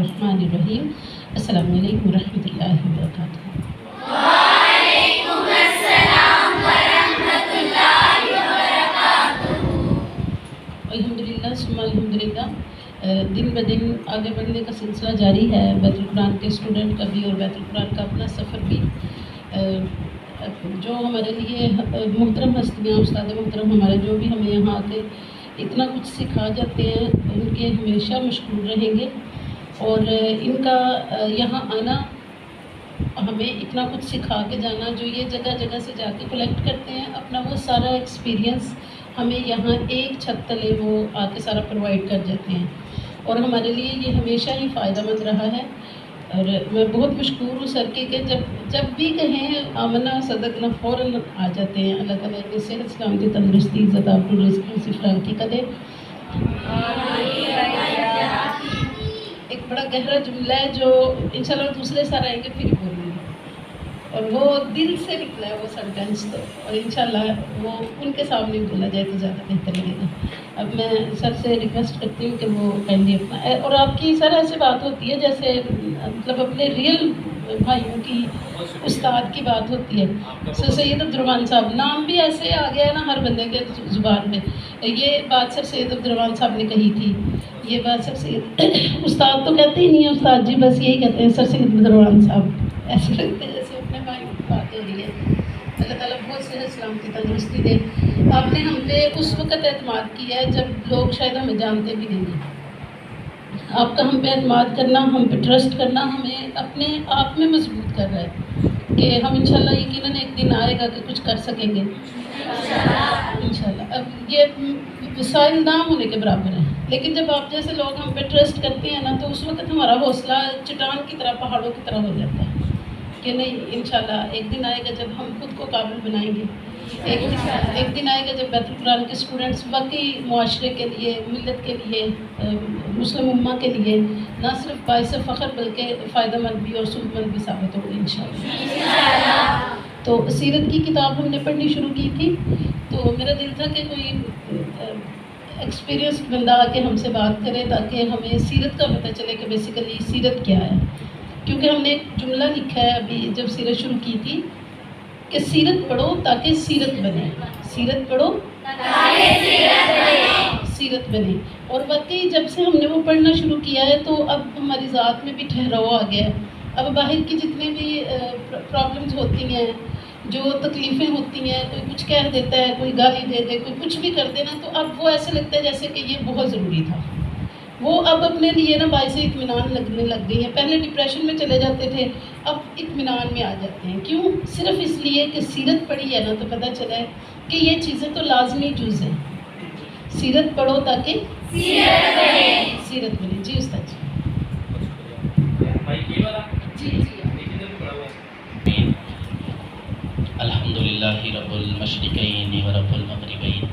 الرحمن الرحیم۔ السلام علیکم ورحمۃ اللہ وبرکاتہ۔ وعلیکم السلام ورحمۃ اللہ وبرکاتہ۔ الحمدللہ ثم الحمدللہ، دن بدن آگے بڑھنے کا سلسلہ جاری ہے، بیت القرآن کے اسٹوڈنٹ کا بھی اور بیت القرآن کا اپنا سفر بھی۔ جو ہمارے لیے محترم ہستیاں، استاد محترم ہمارے، جو بھی ہمیں یہاں آ کے اتنا کچھ سکھا جاتے ہیں، ان کے ہمیشہ مشکور رہیں گے۔ اور ان کا یہاں آنا، ہمیں اتنا کچھ سکھا کے جانا، جو یہ جگہ جگہ سے جا کے کلیکٹ کرتے ہیں، اپنا وہ سارا ایکسپیرینس ہمیں یہاں ایک چھت تلے وہ آ کے سارا پرووائڈ کر جاتے ہیں، اور ہمارے لیے یہ ہمیشہ ہی فائدہ مند رہا ہے۔ اور میں بہت مشکور ہوں سر کے، کہ جب بھی کہیں آمنا صدقنا فوراً آ جاتے ہیں۔ اللہ تعالیٰ نے صحت سلامتی تندرستی عزت آبرو رزق نصیب فراخی کرے۔ ایک بڑا گہرا جملہ ہے جو انشاءاللہ دوسرے سر آئیں گے پھر بولوں گی، اور وہ دل سے نکلا ہے وہ سینٹینس، تو اور انشاءاللہ وہ ان کے سامنے بولا جائے تو زیادہ بہتر لگے گا۔ اب میں سر سے ریکویسٹ کرتی ہوں کہ وہ کائنڈلی اپنا، اور آپ کی سر ایسے بات ہوتی ہے جیسے مطلب اپنے ریئل بھائیوں کی، استاد کی بات ہوتی ہے۔ سر سید عبدالرحمن صاحب، نام بھی ایسے آ گیا ہے نا ہر بندے کے زبان میں۔ یہ بات سر سید عبدالرحمن صاحب نے کہی تھی، یہ بات سر سید استاد تو کہتے ہی نہیں ہیں استاد جی، بس یہی کہتے ہیں سر سید عبدالرحمن صاحب، ایسے لگتے ہیں جیسے اپنے بھائی کی بات ہو رہی ہے۔ اللہ تعالیٰ بہت صحت سلامتی تندرستی دے۔ آپ نے ہم پہ اس وقت اعتماد کیا ہے جب لوگ شاید ہمیں جانتے بھی نہیں ہیں۔ آپ کا ہم پہ اعتماد کرنا، ہم پہ ٹرسٹ کرنا، ہمیں اپنے آپ میں مضبوط کر رہا ہے کہ ہم انشاءاللہ یقیناً ایک دن آئے گا کہ کچھ کر سکیں گے انشاءاللہ۔ اب یہ وسائل نہ ہونے کے برابر ہیں، لیکن جب آپ جیسے لوگ ہم پہ ٹرسٹ کرتے ہیں نا، تو اس وقت ہمارا حوصلہ چٹان کی طرح، پہاڑوں کی طرح ہو جاتا ہے کہ نہیں، انشاءاللہ ایک دن آئے گا جب ہم خود کو قابل بنائیں گے۔ ایک دن آئے گا جب بیت القرآن کے اسٹوڈنٹس باقی معاشرے کے لیے، ملت کے لیے، مسلم امہ کے لیے نہ صرف باعث فخر بلکہ فائدہ مند بھی اور سود مند بھی ثابت ہوگی انشاءاللہ۔ تو سیرت کی کتاب ہم نے پڑھنی شروع کی تھی، تو میرا دل تھا کہ کوئی ایکسپیرینس بندہ آ کے ہم سے بات کرے، تاکہ ہمیں سیرت کا پتہ چلے کہ بیسیکلی سیرت کیا ہے۔ کیونکہ ہم نے ایک جملہ لکھا ہے ابھی جب سیرت شروع کی تھی کہ سیرت پڑھو تاکہ سیرت بنے، سیرت پڑھو تاکہ سیرت بنے۔ اور واقعی جب سے ہم نے وہ پڑھنا شروع کیا ہے تو اب ہماری ذات میں بھی ٹھہراؤ آ گیا ہے۔ اب باہر کی جتنے بھی پرابلمز ہوتی ہیں، جو تکلیفیں ہوتی ہیں، کوئی کچھ کہہ دیتا ہے، کوئی گالی دے دے، کوئی کچھ بھی کر دے نا، تو اب وہ ایسے لگتا ہے جیسے کہ یہ بہت ضروری تھا۔ وہ اب اپنے لیے نا باعث اطمینان لگنے لگ گئی ہیں۔ پہلے ڈپریشن میں چلے جاتے تھے، اب اطمینان میں آ جاتے ہیں۔ کیوں؟ صرف اس لیے کہ سیرت پڑھی ہے نا، تو پتہ چلا ہے کہ یہ چیزیں تو لازمی جز ہیں۔ سیرت پڑھو تاکہ سیرت بنے۔ جی استاد جی۔ الحمدللہ رب المشرقین و رب المغربین،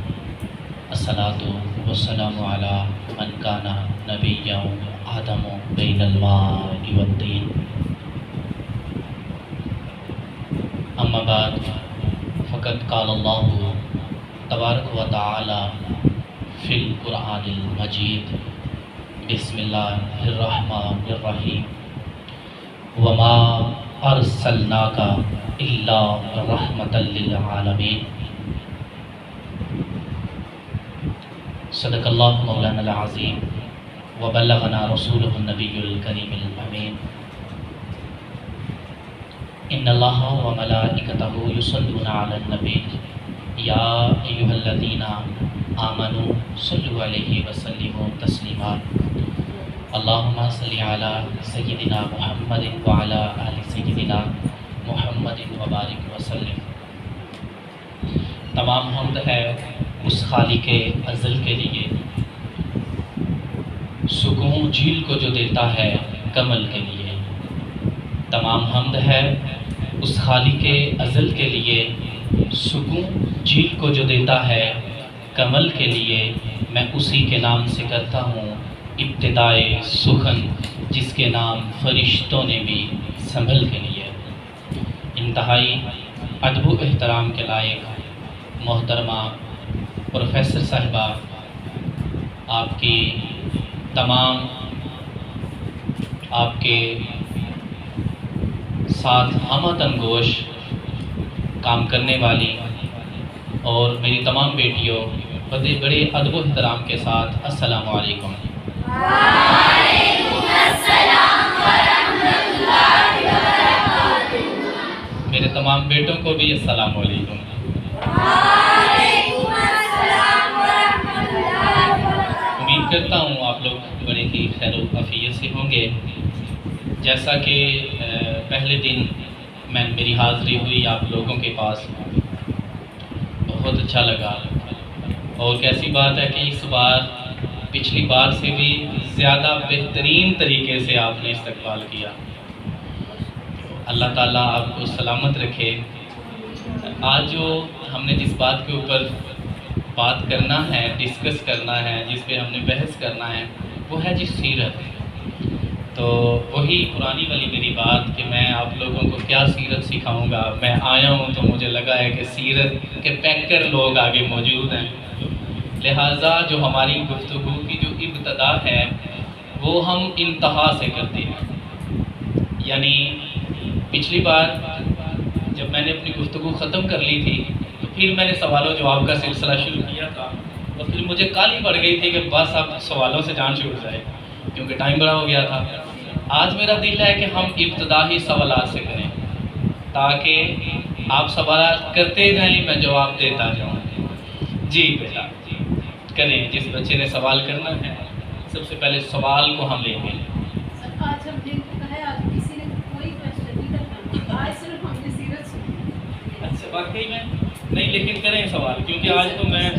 الصلاۃ والسلام علی من کان نبیا آدم بین الماء والطین، اما بعد فقد قال اللہ تبارک و تعالی فی القرآن المجید، بسم اللہ الرحمن الرحیم، وما ارسلناک الا رحمۃ للعالمین۔ صدق اللہ مولانا العظیم وبلغنا رسولہ النبی الکریم الامین۔ ان اللہ وملائکتہ یصلون علی النبی یا ایھا الذین آمنوا صلوا علیہ وسلموا تسلیما۔ اللہم صل علی سیدنا محمد وعلی آل سیدنا محمد وبارک وسلم۔ تمام حمد ہے اس خالق ازل کے لیے، سکون جھیل کو جو دیتا ہے کمل کے لیے۔ تمام حمد ہے اس خالق ازل کے لیے، سکون جھیل کو جو دیتا ہے کمل کے لیے۔ میں اسی کے نام سے کرتا ہوں ابتدائے سخن، جس کے نام فرشتوں نے بھی سنبھل کے لیے۔ انتہائی ادب و احترام کے لائق محترمہ پروفیسر صاحبہ، آپ کی تمام آپ کے ساتھ ہمہ تنگوش کام کرنے والی اور میری تمام بیٹیوں بڑے ادب و احترام کے ساتھ السلام علیکم۔ وعلیکم السلام ورحمۃ اللہ وبرکاتہ۔ میرے تمام بیٹوں کو بھی السلام علیکم۔ وعلیکم السلام ورحمۃ اللہ وبرکاتہ۔ امید کرتا ہوں آپ لوگ بڑے ہی خیر و عافیت سے ہوں گے۔ جیسا کہ پہلے دن میری حاضری ہوئی آپ لوگوں کے پاس، بہت اچھا لگا، اور کیسی بات ہے کہ اس بار پچھلی بار سے بھی زیادہ بہترین طریقے سے آپ نے استقبال کیا۔ اللہ تعالیٰ آپ کو سلامت رکھے۔ آج جو ہم نے جس بات کے اوپر بات کرنا ہے، ڈسکس کرنا ہے، جس پہ ہم نے بحث کرنا ہے، وہ ہے جی سیرت۔ تو وہی پرانی والی میری بات کہ میں آپ لوگوں کو کیا سیرت سکھاؤں گا۔ میں آیا ہوں تو مجھے لگا ہے کہ سیرت کے پیکر لوگ آگے موجود ہیں، لہٰذا جو ہماری گفتگو کی جو ابتدا ہے وہ ہم انتہا سے کرتے ہیں۔ یعنی پچھلی بار جب میں نے اپنی گفتگو ختم کر لی تھی تو پھر میں نے سوال و جواب کا سلسلہ شروع کیا تھا، اور پھر مجھے کالی پڑ گئی تھی کہ بس اب سوالوں سے جان چھوٹ جائے کیونکہ ٹائم بڑا ہو گیا تھا۔ آج میرا دل ہے کہ ہم ابتدائی سوالات سے کریں تاکہ آپ سوالات کرتے جائیں، میں جواب دیتا جاؤں۔ جی بیٹا کریں، جس بچے نے سوال کرنا ہے سب سے پہلے سوال کو ہم لیں گے۔ آج ہم نے کہا ہے آج کسی نے کوئی کویسچن نہیں کرنا، آج صرف ہم نے سیرت سنی۔ اچھا واقعی میں نہیں، لیکن کریں سوال کیونکہ آج تو میں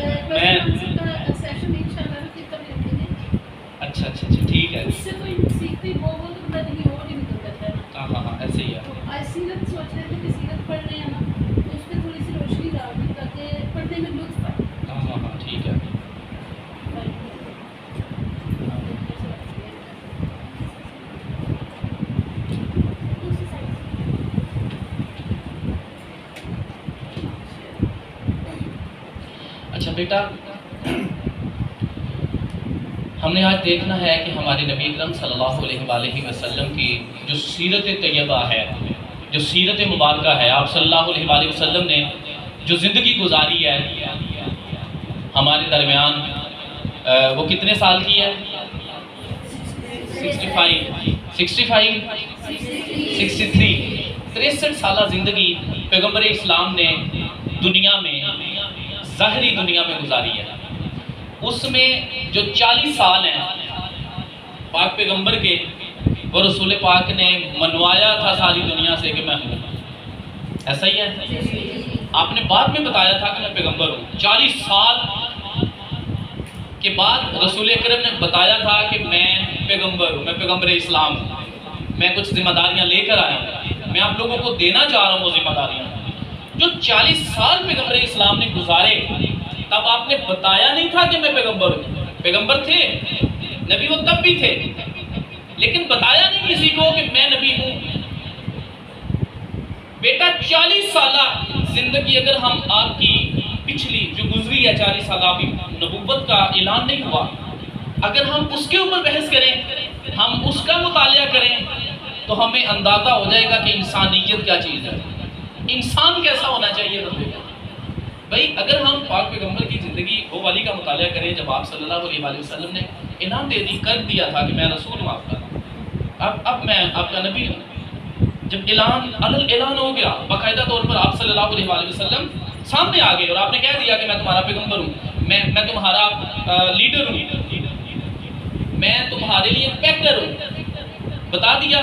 سیشن انشاءاللہ کتنا لیتے ہیں۔ اچھا ٹھیک ہے۔ اس سے کوئی سیکھتی وہ تو بندہ نہیں اور ہی نکل جاتا ہے نا۔ ہاں ایسے ہی ہے۔ تو آج سیرت سوچ رہے تھے کہ سیرت پڑھ رہے ہیں نا تو اس پہ تھوڑی سی روشنی ڈالیں تاکہ پڑھنے میں لطف آئے۔ ہاں ٹھیک ہے۔ اچھا بیٹا، ہم نے آج دیکھنا ہے کہ ہمارے نبی اکرم صلی اللہ علیہ وآلہ وسلم کی جو سیرت طیبہ ہے، جو سیرت مبارکہ ہے، آپ صلی اللہ علیہ وآلہ وسلم نے جو زندگی گزاری ہے ہمارے درمیان، وہ کتنے سال کی ہے؟ 63 سالہ زندگی پیغمبر اسلام نے دنیا میں، ظاہری دنیا میں گزاری ہے۔ اس میں جو 40 سال ہیں پاک پیغمبر کے، وہ رسول پاک نے منوایا تھا ساری دنیا سے کہ میں ہوں۔ ایسا ہی ہے؟ آپ نے بعد میں بتایا تھا کہ میں پیغمبر ہوں۔ 40 سال کے بعد رسول اکرم نے بتایا تھا کہ میں پیغمبر ہوں، میں پیغمبر اسلام ہوں، میں کچھ ذمہ داریاں لے کر آیا ہوں، میں آپ لوگوں کو دینا چاہ رہا ہوں وہ ذمہ داریاں۔ جو 40 سال پیغمبر اسلام نے گزارے تب آپ نے بتایا نہیں تھا کہ میں پیغمبر ہوں۔ پیغمبر تھے، نبی وہ تب بھی تھے، لیکن بتایا نہیں کسی کو کہ میں نبی ہوں۔ بیٹا 40 سالہ زندگی اگر ہم آپ کی پچھلی جو گزری ہے 40 سالہ ابھی نبوت کا اعلان نہیں ہوا، اگر ہم اس کے اوپر بحث کریں، ہم اس کا مطالعہ کریں تو ہمیں اندازہ ہو جائے گا کہ انسانیت کیا چیز ہے، انسان کیسا ہونا چاہیے بندے کا۔ بھائی اگر ہم پاک پیغمبر کی زندگی وہ والی کا مطالعہ کریں جب آپ صلی اللہ علیہ وآلہ وسلم نے اعلان کر دیا تھا کہ میں رسول ہوں آپ کا، اب میں آپ کا نبی ہوں۔ جب اعلان ہو گیا باقاعدہ طور پر آپ صلی اللہ علیہ وآلہ وسلم سامنے آ گئے اور آپ نے کہہ دیا کہ میں تمہارا پیغمبر ہوں، میں تمہارا لیڈر ہوں، میں تمہارے لیے پیکر ہوں، بتا دیا۔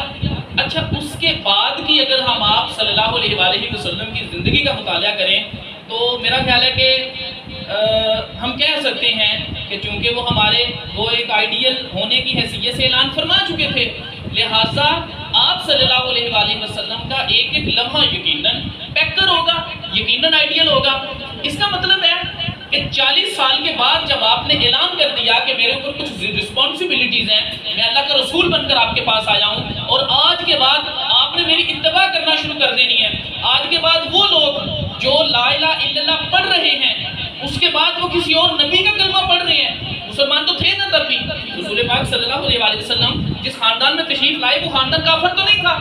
اچھا اس کے بعد کی اگر ہم آپ صلی اللہ علیہ وآلہ وسلم کی زندگی کا مطالعہ کریں تو میرا خیال ہے کہ ہم کہہ سکتے ہیں کہ چونکہ وہ ایک آئیڈیل ہونے کی حیثیت سے اعلان فرما چکے تھے، لہٰذا آپ صلی اللہ علیہ وآلہ وسلم کا ایک ایک لمحہ یقیناً پیکر ہوگا، یقیناً آئیڈیل ہوگا۔ اس کا مطلب ہے کہ 40 سال کے بعد جب آپ نے اعلان کر دیا کہ میرے اوپر کچھ رسپانسبلٹیز ہیں، میں اللہ کا رسول بن کر آپ کے پاس آیا ہوں، اور آج کے بعد آپ نے میری اتباع کرنا شروع کر دینی ہے۔ آج کے بعد وہ لوگ جو لا الہ الا اللہ پڑھ رہے ہیں، اس کے بعد وہ کسی اور نبی کا کلمہ پڑھ رہے ہیں، مسلمان تو تھے نا تب بھی. رسول پاک صلی اللہ علیہ وسلم جس خاندان میں تشریف لائے وہ خاندان کافر تو نہیں تھا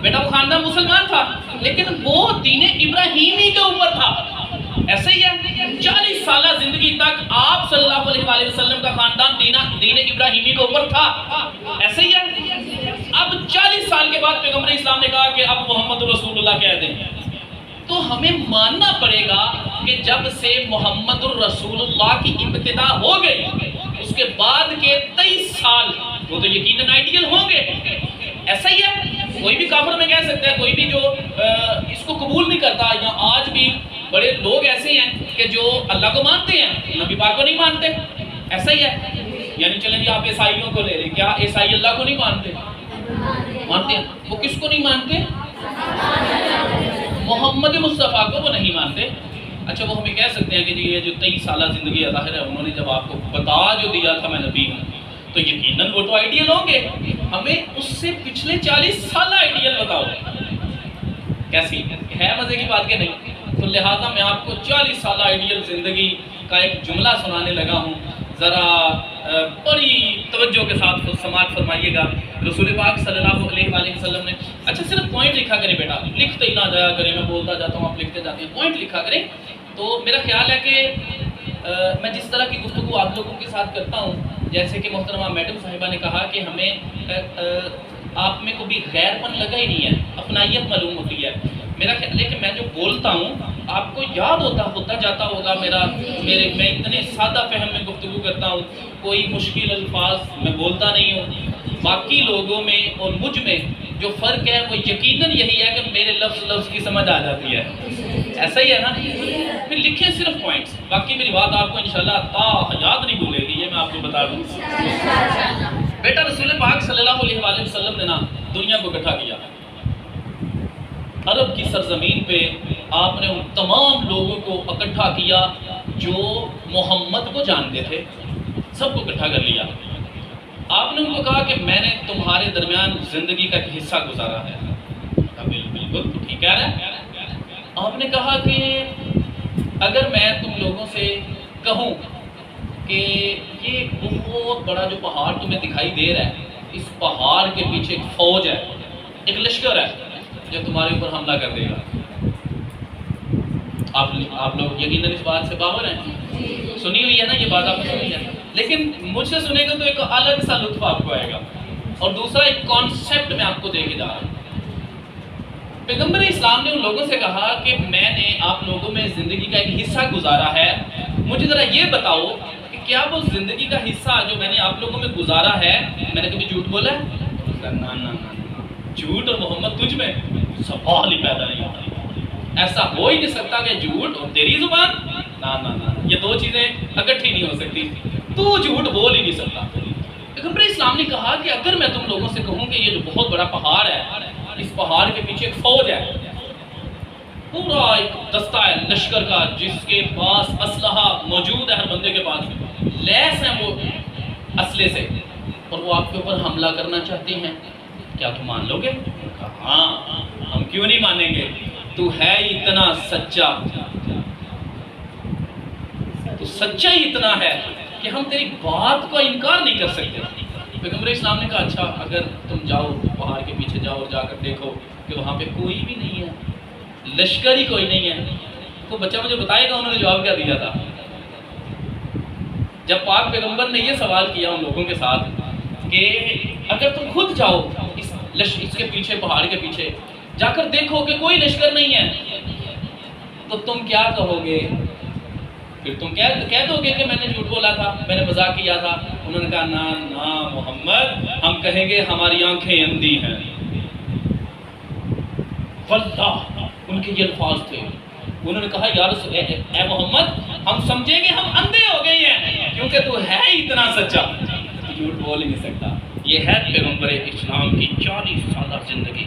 بیٹا, وہ خاندان مسلمان تھا, لیکن وہ دین ابراہیمی کے اوپر تھا. ایسا ہی ہے 40 سالہ زندگی تک آپ صلی اللہ علیہ وسلم کا خاندان دین ابراہیمی کے اوپر تھا. ایسا ہی ہے اب 40 سال کے بعد پیغمبر اسلام نے کہا کہ اب محمد رسول اللہ کہہ دیں, تو ہمیں ماننا پڑے گا کہ جب سے محمد الرسول اللہ کی ابتدا ہو گئی اس کے بعد کے 23 سال وہ تو یقیناً آئیڈیل ہوں گے. ایسا ہی ہے کوئی بھی کافر میں کہہ سکتا ہے, کوئی بھی جو اس کو قبول نہیں کرتا, یا آج بھی بڑے لوگ ایسے ہیں کہ جو اللہ کو مانتے ہیں نبی پاک کو نہیں مانتے. ایسا ہی ہے, یعنی چلیں جی آپ عیسائیوں کو لے لیں, کیا عیسائی اللہ کو نہیں مانتے؟ مانتے ہیں. وہ کس کو نہیں مانتے؟ محمد مصطفیٰ کو وہ نہیں مانتے. اچھا وہ ہمیں کہہ سکتے ہیں کہ جی یہ جو 23 سالہ زندگی ہے, ظاہر ہے انہوں نے جب آپ کو بتا جو دیا تھا میں نبی ہوں, تو یقیناً وہ تو آئیڈیل ہوں گے. ہمیں اس سے پچھلے 40 سالہ آئیڈیل بتاؤ کیسی ہے, مزے کی بات کہ نہیں. تو لہٰذا میں آپ کو 40 سالہ آئیڈیل زندگی کا ایک جملہ سنانے لگا ہوں, ذرا بڑی توجہ کے ساتھ سماعت فرمائیے گا. رسول پاک صلی اللہ علیہ وسلم نے, اچھا صرف پوائنٹ لکھا کریں بیٹا, لکھتے ہی نہ جایا کریں, میں بولتا جاتا ہوں آپ لکھتے جاتے ہیں, پوائنٹ لکھا کریں. تو میرا خیال ہے کہ میں جس طرح کی گفتگو آپ لوگوں کے ساتھ کرتا ہوں, جیسے کہ محترمہ میڈم صاحبہ نے کہا کہ ہمیں آپ میں کوئی غیر پن لگا ہی نہیں ہے, اپنائیت معلوم ہوتی ہے. میرا خیال ہے کہ میں جو بولتا ہوں آپ کو یاد ہوتا جاتا ہوگا. میں اتنے سادہ فہم میں گفتگو کرتا ہوں, کوئی مشکل الفاظ میں بولتا نہیں ہوں. باقی لوگوں میں اور مجھ میں جو فرق ہے وہ یقیناً یہی ہے کہ میرے لفظ کی سمجھ آ جاتی ہے. ایسا ہی ہے نا, پھر لکھیں صرف پوائنٹس, باقی میری بات آپ کو انشاءاللہ تا یاد نہیں بھولے گی, یہ میں آپ کو بتا دوں. بیٹا رسول پاک صلی اللہ علیہ وسلم نے نا دنیا کو اکٹھا کیا. عرب کی سرزمین پہ آپ نے ان تمام لوگوں کو اکٹھا کیا جو محمد کو جانتے تھے, سب کو اکٹھا کر لیا. آپ نے ان کو کہا کہ میں نے تمہارے درمیان زندگی کا ایک حصہ گزارا ہے. بالکل ٹھیک ہے نا. آپ نے کہا کہ اگر میں تم لوگوں سے کہوں کہ یہ ایک بہت بڑا جو پہاڑ تمہیں دکھائی دے رہا ہے, اس پہاڑ کے پیچھے ایک فوج ہے, ایک لشکر ہے جو تمہارے اوپر حملہ کر دے گا. آپ لوگ یقیناً اس بات سے باور ہیں, سنی ہوئی ہے نا یہ بات, آپ نے سنی ہے, لیکن مجھ سے سنے گا تو ایک الگ سا لطف آپ کو آئے گا. اور دوسرا ایک کانسیپٹ میں آپ کو دے کے جا رہا ہوں. پیغمبر اسلام نے ان لوگوں سے کہا کہ میں نے آپ لوگوں میں زندگی کا ایک حصہ گزارا ہے, مجھے ذرا یہ بتاؤ کہ کیا وہ زندگی کا حصہ جو میں نے آپ لوگوں میں گزارا ہے, میں نے کبھی جھوٹ بولا ہے؟ نہ, جھوٹ اور محمد تجھ میں سوال ہی پیدا نہیں ہوتا. ایسا ہو ہی نہیں سکتا کہ جھوٹ اور تیری زبان, نہ, یہ دو چیزیں اکٹھی نہیں ہو سکتی. تو جھوٹ بول ہی نہیں سکتا. پیغمبر اسلام نے کہا کہ اگر میں تم لوگوں سے کہوں کہ یہ جو بہت بڑا پہاڑ ہے, اس پہاڑ کے پیچھے ایک فوج ہے, پورا ایک دستہ ہے لشکر کا, جس کے پاس اسلحہ موجود ہے, ہر بندے کے پاس لیس ہیں وہ اسلحے سے, اور وہ آپ کے اوپر حملہ کرنا چاہتے ہیں, کیا تم مان لو گے؟ ہاں, ہم کیوں نہیں مانیں گے, تو ہے اتنا سچا, تو سچا ہی اتنا ہے کہ ہم تیری بات کو انکار نہیں کر سکتے. پیغمبر اسلام نے کہا اچھا اگر تم جاؤ پہاڑ کے پیچھے جاؤ اور جا کر دیکھو کہ وہاں پہ کوئی بھی نہیں ہے, لشکر ہی کوئی نہیں ہے, تو بچہ مجھے بتائے گا انہوں نے جواب کیا دیا تھا. جب پاک پیغمبر نے یہ سوال کیا ان لوگوں کے ساتھ کہ اگر تم خود جاؤ اس کے پیچھے, پہاڑ کے پیچھے جا کر دیکھو کہ کوئی لشکر نہیں ہے, تو تم کیا کہو گے؟ پھر تم کہہ دو گے کہ میں نے جھوٹ بولا تھا, میں نے مذاق کیا تھا. انہوں نے کہا نہ محمد, ہم کہیں گے ہماری آنکھیں اندھی ہیں. واللہ ان کے یہ الفاظ تھے. انہوں نے کہا یا رسول اے محمد, ہم سمجھیں گے ہم اندھے ہو گئے ہیں کیونکہ تو ہے اتنا سچا, جھوٹ بول ہی نہیں سکتا. یہ ہے پیغمبر اسلام کی 40 سالہ زندگی.